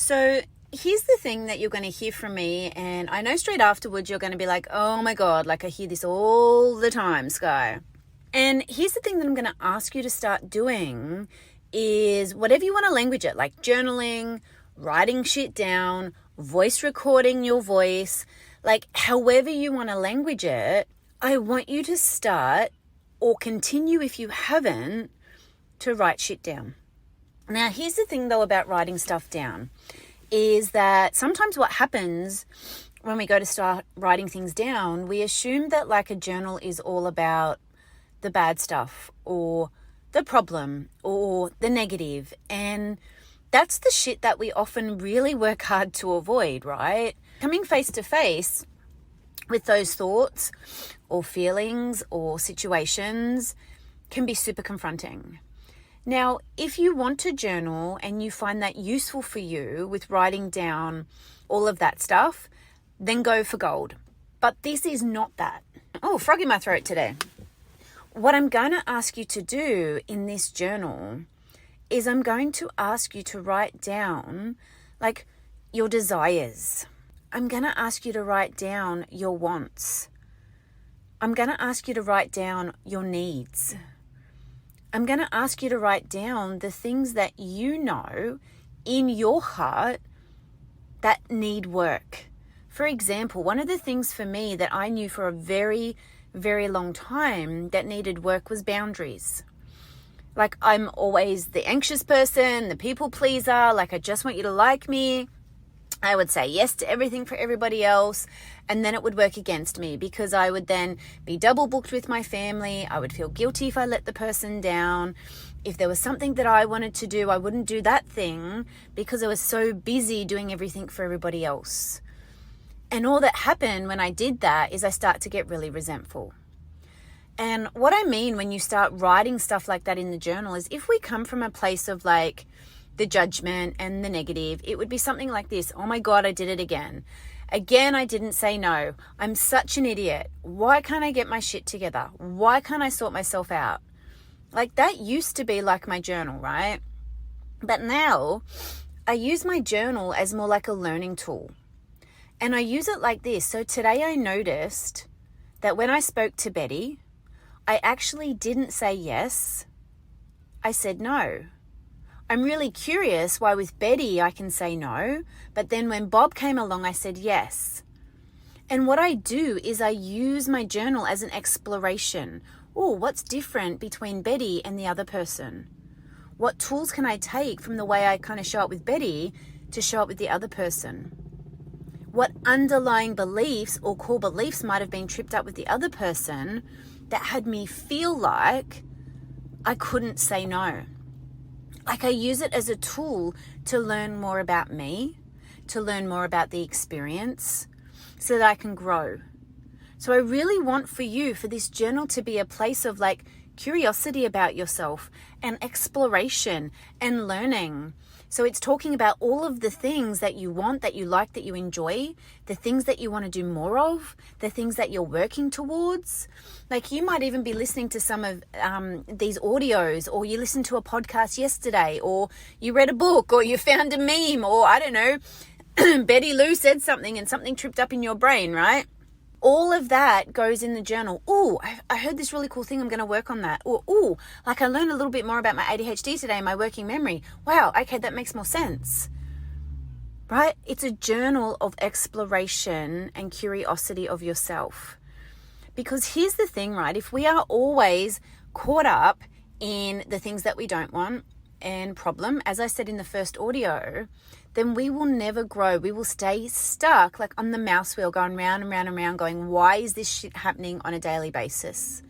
So here's the thing that you're going to hear from me, and I know straight afterwards you're going to be like, oh my God, like I hear this all the time, Sky. And here's the thing that I'm going to ask you to start doing is whatever you want to language it, like journaling, writing shit down, voice recording your voice, like however you want to language it, I want you to start or continue if you haven't to write shit down. Now, here's the thing though about writing stuff down is that sometimes what happens when we go to start writing things down, we assume that like a journal is all about the bad stuff or the problem or the negative. And that's the shit that we often really work hard to avoid, right? Coming face to face with those thoughts or feelings or situations can be super confronting. Now, if you want to journal and you find that useful for you with writing down all of that stuff, then go for gold. But this is not that. Oh, frog in my throat today. What I'm going to ask you to do in this journal is I'm going to ask you to write down like your desires. I'm going to ask you to write down your wants. I'm going to ask you to write down your needs. I'm going to ask you to write down the things that you know in your heart that need work. For example, one of the things for me that I knew for a very, very long time that needed work was boundaries. Like I'm always the anxious person, the people pleaser, like I just want you to like me. I would say yes to everything for everybody else, and then it would work against me because I would then be double booked with my family. I would feel guilty if I let the person down. If there was something that I wanted to do, I wouldn't do that thing because I was so busy doing everything for everybody else. And all that happened when I did that is I start to get really resentful. And what I mean when you start writing stuff like that in the journal is if we come from a place of like the judgment and the negative, it would be something like this. Oh my God, I did it again. Again, I didn't say no. I'm such an idiot. Why can't I get my shit together? Why can't I sort myself out? Like that used to be like my journal, right? But now I use my journal as more like a learning tool. And I use it like this. So today I noticed that when I spoke to Betty, I actually didn't say yes. I said no. I'm really curious why with Betty I can say no, but then when Bob came along, I said yes. And what I do is I use my journal as an exploration. Oh, what's different between Betty and the other person? What tools can I take from the way I kind of show up with Betty to show up with the other person? What underlying beliefs or core beliefs might have been tripped up with the other person that had me feel like I couldn't say no? Like I use it as a tool to learn more about me, to learn more about the experience so that I can grow. So I really want for you, for this journal to be a place of like curiosity about yourself and exploration and learning. So it's talking about all of the things that you want, that you like, that you enjoy, the things that you want to do more of, the things that you're working towards. Like you might even be listening to some of these audios, or you listened to a podcast yesterday, or you read a book, or you found a meme, or I don't know, Betty Lou said something and something tripped up in your brain, right? All of that goes in the journal. Oh, I heard this really cool thing. I'm going to work on that. Or, oh, like I learned a little bit more about my ADHD today, my working memory. Wow, okay, that makes more sense. Right? It's a journal of exploration and curiosity of yourself. Because here's the thing, right? If we are always caught up in the things that we don't want and problem, as I said in the first audio, then we will never grow. We will stay stuck like on the mouse wheel going round and round and round going, why is this shit happening on a daily basis?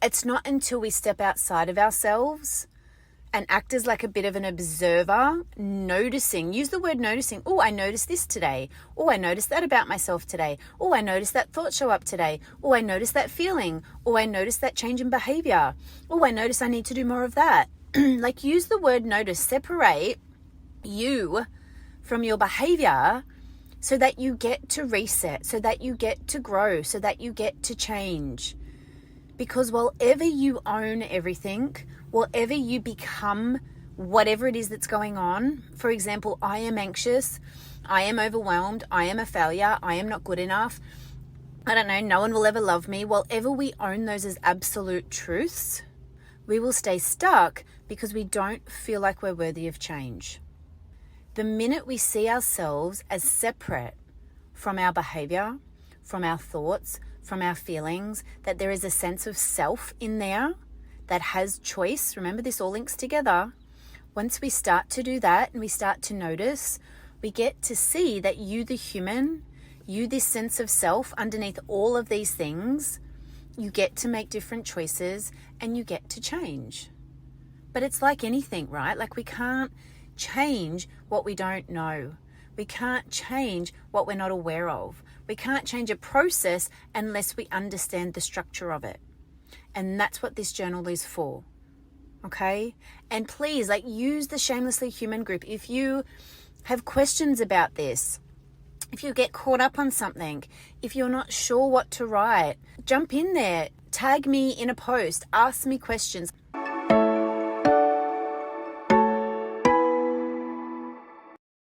It's not until we step outside of ourselves and act as like a bit of an observer, noticing, use the word noticing. Oh, I noticed this today. Oh, I noticed that about myself today. Oh, I noticed that thought show up today. Oh, I noticed that feeling. Oh, I noticed that change in behavior. Oh, I noticed I need to do more of that. Like use the word notice, separate you from your behavior so that you get to reset, so that you get to grow, so that you get to change. Because wherever you own everything, wherever you become whatever it is that's going on. For example, I am anxious, I am overwhelmed, I am a failure, I am not good enough, I don't know, no one will ever love me. Whatever we own those as absolute truths, we will stay stuck because we don't feel like we're worthy of change. The minute we see ourselves as separate from our behavior, from our thoughts, from our feelings, that there is a sense of self in there that has choice, remember this all links together. Once we start to do that and we start to notice, we get to see that you, the human, you, this sense of self underneath all of these things, you get to make different choices and you get to change. But it's like anything, right? Like we can't change what we don't know. We can't change what we're not aware of. We can't change a process unless we understand the structure of it. And that's what this journal is for. Okay? And please, use the Shamelessly Human group. If you have questions about this, if you get caught up on something, if you're not sure what to write, jump in there, tag me in a post, ask me questions.